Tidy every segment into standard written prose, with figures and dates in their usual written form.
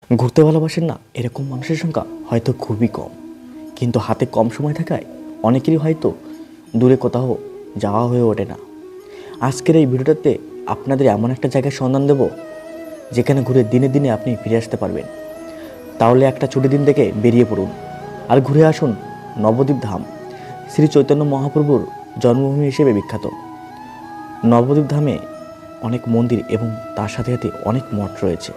ঘুরতে ভালোবাসেন না এরকম মানুষের সংখ্যা হয়তো খুবই কম, কিন্তু হাতে কম সময় থাকায় অনেকেরই হয়তো দূরে কোথাও যাওয়া হয়ে ওঠে না। আজকের এই ভিডিওটাতে আপনাদের এমন একটা জায়গায় সন্ধান দেব যেখানে ঘুরে দিনে দিনে আপনি ফিরে আসতে পারবেন। তাহলে একটা ছুটির দিন থেকে বেরিয়ে পড়ুন আর ঘুরে আসুন নবদ্বীপ ধাম। শ্রী চৈতন্য মহাপ্রভুর জন্মভূমি হিসেবে বিখ্যাত নবদ্বীপ ধামে অনেক মন্দির এবং তার সাথে সাথে অনেক মঠ রয়েছে।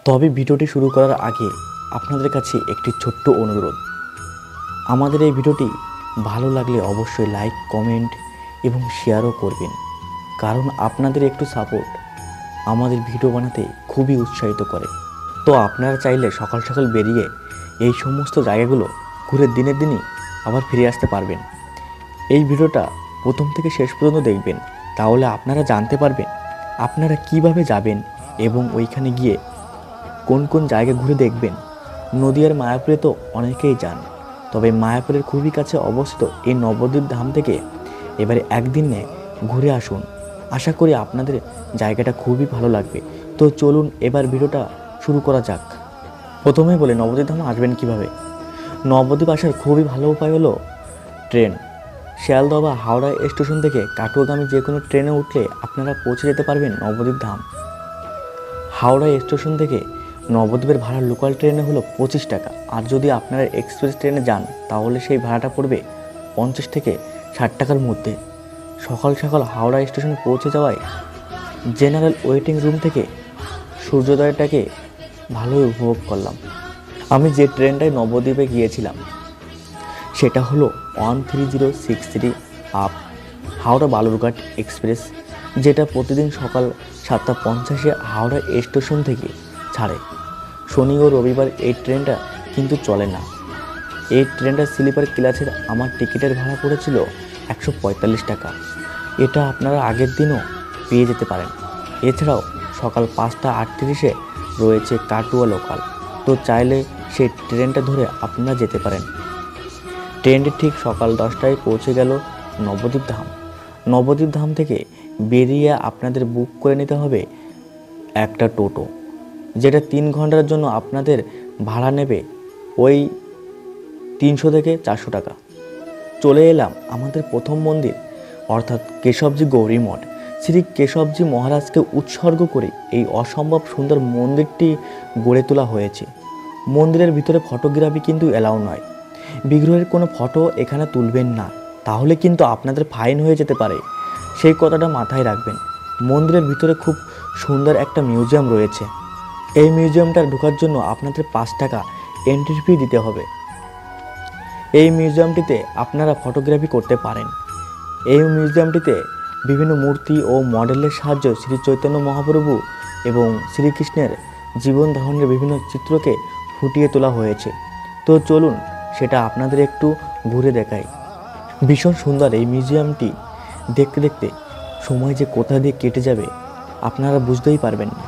তবে ভিডিওটি শুরু করার আগে আপনাদের কাছে একটি ছোট্ট অনুরোধ, আমাদের এই ভিডিওটি ভালো লাগলে অবশ্যই লাইক, কমেন্ট এবং শেয়ারও করবেন, কারণ আপনাদের একটু সাপোর্ট আমাদের ভিডিও বানাতে খুবই উৎসাহিত করে। তো আপনারা চাইলে সকাল সকাল বেরিয়ে এই সমস্ত জায়গাগুলো ঘুরে দিনের দিনই আবার ফিরে আসতে পারবেন। এই ভিডিওটা প্রথম থেকে শেষ পর্যন্ত দেখবেন, তাহলে আপনারা জানতে পারবেন আপনারা কিভাবে যাবেন এবং ওইখানে গিয়ে কোন কোন জায়গা ঘুরে দেখবেন। নদিয়ার মায়াপুরে তো অনেকেই যান, তবে মায়াপুরের খুবই কাছে অবস্থিত এই নবদ্বীপ ধাম থেকে এবারে একদিনে ঘুরে আসুন। আশা করি আপনাদের জায়গাটা খুবই ভালো লাগবে। তো চলুন এবার ভিডিওটা শুরু করা যাক। প্রথমেই বলে নবদ্বীপ ধাম আসবেন কিভাবে। নবদ্বীপ আসার খুবই ভালো উপায় হলো ট্রেন। শিয়ালদহ বা হাওড়া স্টেশন থেকে কাটুয়াগামী যে কোনো ট্রেনে উঠলে আপনারা পৌঁছে যেতে পারবেন নবদ্বীপ ধাম। হাওড়া স্টেশন থেকে নবদ্বীপের ভাড়া লোকাল ট্রেনে হলো 25 টাকা, আর যদি আপনারা এক্সপ্রেস ট্রেনে যান তাহলে সেই ভাড়াটা পড়বে 50 থেকে 60 টাকার মধ্যে। সকাল সকাল হাওড়া স্টেশনে পৌঁছে যাওয়ায় জেনারেল ওয়েটিং রুম থেকে সূর্যোদয়টাকে ভালোই উপভোগ করলাম। আমি যে ট্রেনটায় নবদ্বীপে গিয়েছিলাম সেটা হলো 13063 আপ হাওড়া বালুরঘাট এক্সপ্রেস, যেটা প্রতিদিন সকাল 7:50 হাওড়া স্টেশন থেকে ছাড়ে। শনি ও রবিবার এই ট্রেনটা কিন্তু চলে না। এই ট্রেনটার স্লিপার ক্লাসের আমার টিকিটের ভাড়া পড়েছিল 145 টাকা। এটা আপনারা আগের দিনও পেয়ে যেতে পারেন। এছাড়াও সকাল 5:38 রয়েছে কাটুয়া লোকাল, তো চাইলে সেই ট্রেনটা ধরে আপনারা যেতে পারেন। ট্রেনটি ঠিক সকাল 10টায় পৌঁছে গেল নবদ্বীপ ধাম। নবদ্বীপ ধাম থেকে বেরিয়ে আপনাদের বুক করে নিতে হবে একটা টোটো, যেটা 3 ঘন্টার জন্য আপনাদের ভাড়া নেবে ওই 300 থেকে 400 টাকা। চলে এলাম আমাদের প্রথম মন্দির, অর্থাৎ কেশবজি গৌরী মঠ। শ্রী কেশবজি মহারাজকে উৎসর্গ করে এই অসম্ভব সুন্দর মন্দিরটি গড়ে তোলা হয়েছে। মন্দিরের ভিতরে ফটোগ্রাফি কিন্তু অ্যালাউ নয়। বিগ্রহের কোনো ফটো এখানে তুলবেন না, তাহলে কিন্তু আপনাদের ফাইন হয়ে যেতে পারে, সেই কথাটা মাথায় রাখবেন। মন্দিরের ভিতরে খুব সুন্দর একটা মিউজিয়াম রয়েছে। এই মিউজিয়ামটা ঢোকার জন্য আপনাদের 5 টাকা এন্ট্রি ফি দিতে হবে। এই মিউজিয়ামটিতে আপনারা ফটোগ্রাফি করতে পারেন। এই মিউজিয়ামটিতে বিভিন্ন মূর্তি ও মডেলের সাহায্যে শ্রী চৈতন্য মহাপ্রভু এবং শ্রীকৃষ্ণের জীবন ধারণের বিভিন্ন চিত্রকে ফুটিয়ে তোলা হয়েছে। তো চলুন সেটা আপনাদের একটু ঘুরে দেখাই। ভীষণ সুন্দর এই মিউজিয়ামটি। দেখতে দেখতে সময় যে কোথা দিয়ে কেটে যাবে আপনারা বুঝতেই পারবেন না।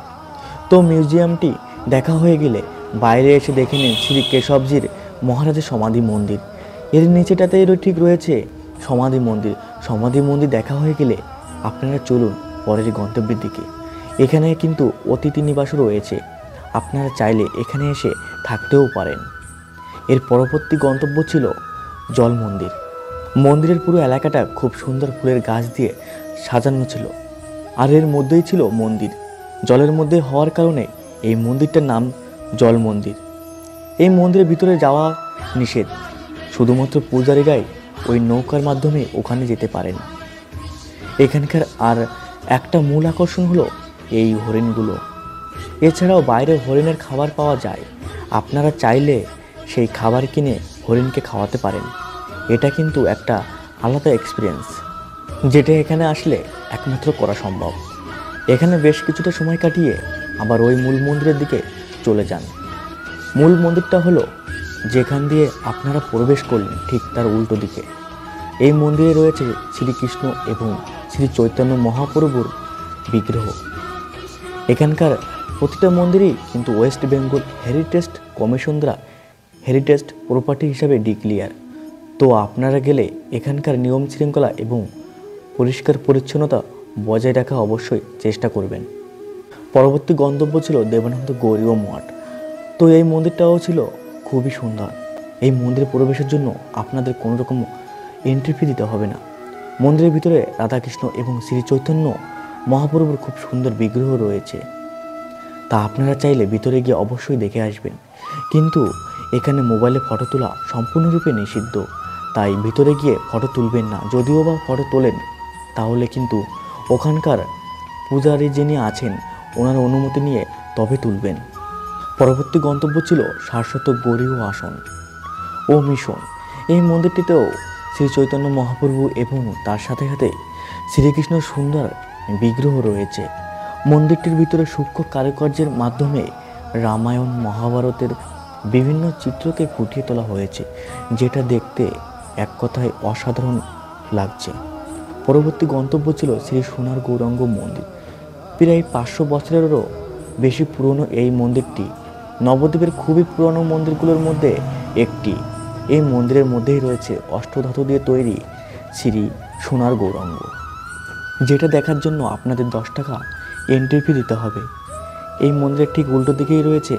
তো মিউজিয়ামটি দেখা হয়ে গেলে বাইরে এসে দেখে নিন শ্রী কেশবজির মহারাজের সমাধি মন্দির। এর নিচেটাতেই ঠিক রয়েছে সমাধি মন্দির। সমাধি মন্দির দেখা হয়ে গেলে আপনারা চলুন পরের গন্তব্যের দিকে। এখানে কিন্তু অতিথি নিবাসও রয়েছে, আপনারা চাইলে এখানে এসে থাকতেও পারেন। এর পরবর্তী গন্তব্য ছিল জল মন্দির। মন্দিরের পুরো এলাকাটা খুব সুন্দর ফুলের গাছ দিয়ে সাজানো ছিল, আর এর মধ্যেই ছিল মন্দির। জলের মধ্যে হওয়ার কারণে এই মন্দিরটার নাম জল মন্দির। এই মন্দিরের ভিতরে যাওয়া নিষেধ, শুধুমাত্র পূজারীরাই ওই নৌকার মাধ্যমে ওখানে যেতে পারেন। এখানকার আর একটা মূল আকর্ষণ হলো এই হরিণগুলো। এছাড়াও বাইরে হরিণের খাবার পাওয়া যায়, আপনারা চাইলে সেই খাবার কিনে হরিণকে খাওয়াতে পারেন। এটা কিন্তু একটা আলাদা এক্সপিরিয়েন্স, যেটা এখানে আসলে একমাত্র করা সম্ভব। এখানে বেশ কিছুটা সময় কাটিয়ে আবার ওই মূল মন্দিরের দিকে চলে যান। মূল মন্দিরটা হলো যেখান দিয়ে আপনারা প্রবেশ করলেন ঠিক তার উল্টো দিকে। এই মন্দিরে রয়েছে শ্রীকৃষ্ণ এবং শ্রী চৈতন্য মহাপ্রভুর বিগ্রহ। এখানকার প্রতিটা মন্দিরই কিন্তু ওয়েস্ট বেঙ্গল হেরিটেজ কমিশন দ্বারা হেরিটেজ প্রপার্টি হিসাবে ডিক্লিয়ার। তো আপনারা গেলে এখানকার নিয়ম শৃঙ্খলা এবং পরিষ্কার পরিচ্ছন্নতা বজায় রাখা অবশ্যই চেষ্টা করবেন। পরবর্তী গন্তব্য ছিল দেবানন্দ গৌরীয় মঠ। তো এই মন্দিরটাও ছিল খুবই সুন্দর। এই মন্দিরে প্রবেশের জন্য আপনাদের কোনো রকম এন্ট্রি ফি দিতে হবে না। মন্দিরের ভিতরে রাধাকৃষ্ণ এবং শ্রী চৈতন্য মহাপ্রভুর খুব সুন্দর বিগ্রহ রয়েছে। তা আপনারা চাইলে ভিতরে গিয়ে অবশ্যই দেখে আসবেন, কিন্তু এখানে মোবাইলে ফটো তোলা সম্পূর্ণরূপে নিষিদ্ধ। তাই ভিতরে গিয়ে ফটো তুলবেন না। যদিও বা ফটো তোলেন তাহলে কিন্তু ওখানকার পূজারী যিনি আছেন ওনার অনুমতি নিয়ে তবে তুলবেন। পরবর্তী গন্তব্য ছিল শাশ্বত গৌরীয় আসন ও মিশন। এই মন্দিরটিতেও শ্রী চৈতন্য মহাপ্রভু এবং তার সাথে সাথে শ্রীকৃষ্ণের সুন্দর বিগ্রহ রয়েছে। মন্দিরটির ভিতরে সূক্ষ্ম কারুকার্যের মাধ্যমে রামায়ণ মহাভারতের বিভিন্ন চিত্রকে ফুটিয়ে তোলা হয়েছে, যেটা দেখতে এক কথায় অসাধারণ লাগছে। পরবর্তী গন্তব্য ছিল শ্রী সোনার গৌরাঙ্গ মন্দির। প্রায় 500 বছরেরও বেশি পুরনো এই মন্দিরটি নবদ্বীপের খুবই পুরনো মন্দিরগুলোর মধ্যে একটি। এই মন্দিরের মধ্যেই রয়েছে অষ্টধাতু দিয়ে তৈরি শ্রী সোনার গৌরাঙ্গ, যেটা দেখার জন্য আপনাদের 10 টাকা এন্ট্রি ফি দিতে হবে। এই মন্দিরের ঠিক উল্টো দিকেই রয়েছে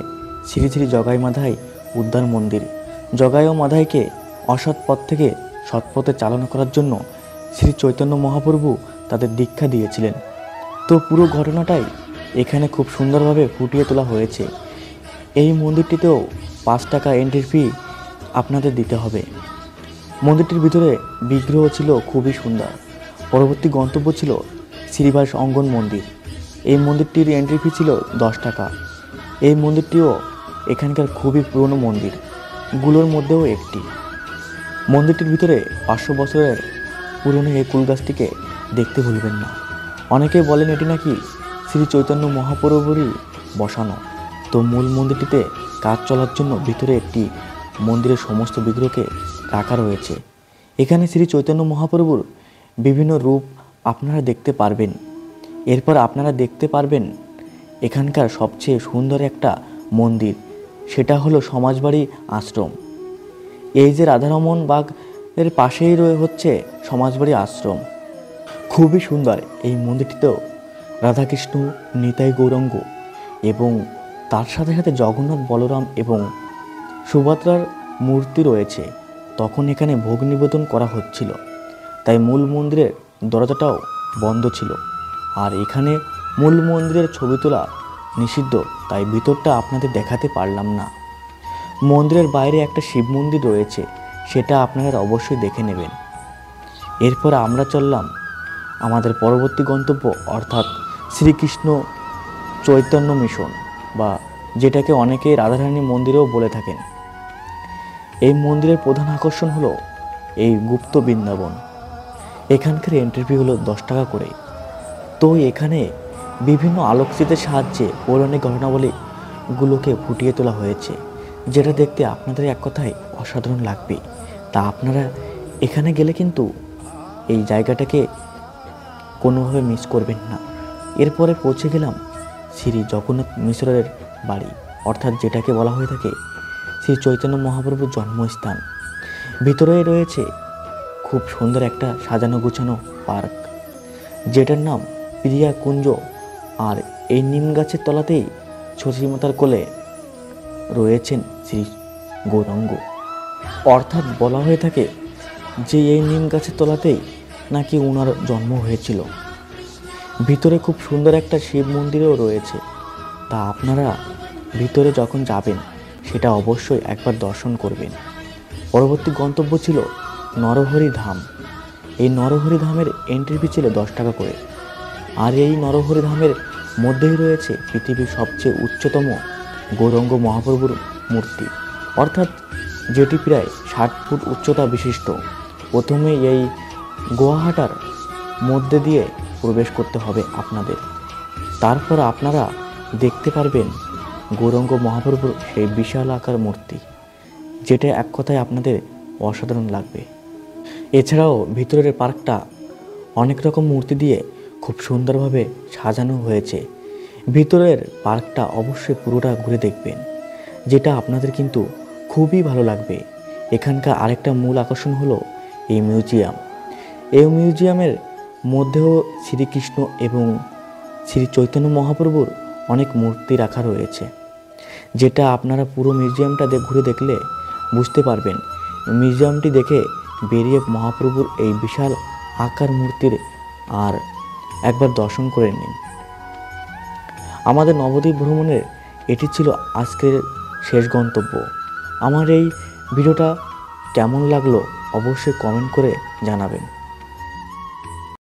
শ্রী শ্রী জগাই মাধাই উদ্যান মন্দির। জগাই ও মাধাইকে অসৎ পথ থেকে সৎপথে চালনা করার জন্য শ্রী চৈতন্য মহাপ্রভু তাদের দীক্ষা দিয়েছিলেন। তো পুরো ঘটনাটাই এখানে খুব সুন্দরভাবে ফুটিয়ে তোলা হয়েছে। এই মন্দিরটিতেও 5 টাকা এন্ট্রি ফি আপনাদের দিতে হবে। মন্দিরটির ভিতরে বিগ্রহ ছিল খুবই সুন্দর। পরবর্তী গন্তব্য ছিল শ্রীবাস অঙ্গন মন্দির। এই মন্দিরটির এন্ট্রি ফি ছিল 10 টাকা। এই মন্দিরটিও এখানকার খুবই পুরনো মন্দিরগুলোর মধ্যেও একটি। মন্দিরটির ভিতরে 500 বছরের পুরনো এই কুল গাছটিকে দেখতে ভুলবেন না। অনেকে বলেন এটি নাকি শ্রী চৈতন্য মহাপ্রভুরই বসানো। তো মূল মন্দিরটিতে কাজ চলার জন্য ভিতরে একটি মন্দিরের সমস্ত বিগ্রহকে রাখা রয়েছে। এখানে শ্রী চৈতন্য মহাপ্রভুর বিভিন্ন রূপ আপনারা দেখতে পারবেন। এরপর আপনারা দেখতে পারবেন এখানকার সবচেয়ে সুন্দর একটা মন্দির, সেটা হলো সমাজবাড়ি আশ্রম। এই যে রাধারমণ বাগের পাশেই হচ্ছে সমাজবাড়ি আশ্রম, খুবই সুন্দর। এই মন্দিরটিতেও রাধাকৃষ্ণ নিতাই গৌরাঙ্গ এবং তার সাথে সাথে জগন্নাথ বলরাম এবং সুভদ্রার মূর্তি রয়েছে। তখন এখানে ভোগ নিবেদন করা হচ্ছিল, তাই মূল মন্দিরের দরজাটাও বন্ধ ছিল। আর এখানে মূল মন্দিরের ছবি তোলা নিষিদ্ধ, তাই ভিতরটা আপনাদের দেখাতে পারলাম না। মন্দিরের বাইরে একটা শিব মন্দির রয়েছে, সেটা আপনারা অবশ্যই দেখে নেবেন। এরপর আমরা চললাম আমাদের পরবর্তী গন্তব্য, অর্থাৎ শ্রীকৃষ্ণ চৈতন্য মিশন, বা যেটাকে অনেকেই রাধারানী মন্দিরেও বলে থাকেন। এই মন্দিরের প্রধান আকর্ষণ হলো এই গুপ্ত বৃন্দাবন। এখানকার এন্ট্রি ফি হলো 10 টাকা করে। তো এখানে বিভিন্ন আলোকচিত্রের সাহায্যে পৌরাণিক ঘটনাবলীগুলোকে ফুটিয়ে তোলা হয়েছে, যেটা দেখতে আপনাদের এক কথায় অসাধারণ লাগবে। তা আপনারা এখানে গেলে কিন্তু এই জায়গাটাকে কোনোভাবে মিস করবেন না। এরপরে পৌঁছে গেলাম শ্রী জগন্নাথ মিশ্রের বাড়ি, অর্থাৎ যেটাকে বলা হয়ে থাকে শ্রী চৈতন্য মহাপ্রভুর জন্মস্থান। ভিতরেই রয়েছে খুব সুন্দর একটা সাজানো গোছানো পার্ক, যেটার নাম প্রিয়া কুঞ্জ। আর এই নিম গাছের তলাতেই শচীমাতার কোলে রয়েছেন শ্রী গৌরাঙ্গ। অর্থাৎ বলা হয়ে থাকে যে এই নিম গাছের তলাতেই নাকি ওনার জন্ম হয়েছিল। ভিতরে খুব সুন্দর একটা শিব মন্দিরও রয়েছে। তা আপনারা ভিতরে যখন যাবেন সেটা অবশ্যই একবার দর্শন করবেন। পরবর্তী গন্তব্য ছিল নরহরি ধাম। এই নরহরি ধামের এন্ট্রি ফি ছিল 10 টাকা করে। আর এই নরহরি ধামের মধ্যেই রয়েছে পৃথিবীর সবচেয়ে উচ্চতম গৌরাঙ্গ মহাপ্রভুর মূর্তি, অর্থাৎ যেটি প্রায় 60 ফুট উচ্চতা বিশিষ্ট। প্রথমে এই গুহাটার মধ্যে দিয়ে প্রবেশ করতে হবে আপনাদের। তারপর আপনারা দেখতে পারবেন গৌরাঙ্গ মহাপ্রভুর সেই বিশাল আকার মূর্তি, যেটা এক কথায় আপনাদের অসাধারণ লাগবে। এছাড়াও ভিতরের পার্কটা অনেক রকম মূর্তি দিয়ে খুব সুন্দরভাবে সাজানো হয়েছে। ভিতরের পার্কটা অবশ্যই পুরোটা ঘুরে দেখবেন, যেটা আপনাদের কিন্তু খুবই ভালো লাগবে। এখানকার আরেকটা মূল আকর্ষণ হলো এই মিউজিয়াম। এই মিউজিয়ামের মধ্যেও শ্রীকৃষ্ণ এবং শ্রী চৈতন্য মহাপ্রভুর অনেক মূর্তি রাখা রয়েছে, যেটা আপনারা পুরো মিউজিয়ামটা ঘুরে দেখলে বুঝতে পারবেন। মিউজিয়ামটি দেখে বেরিয়ে মহাপ্রভুর এই বিশাল আকার মূর্তির আর একবার দর্শন করে নিন। আমাদের নবদ্বীপ ভ্রমণের এটি ছিল আজকের শেষ গন্তব্য। আমার এই ভিডিওটা কেমন লাগলো অবশ্যই কমেন্ট করে জানাবেন।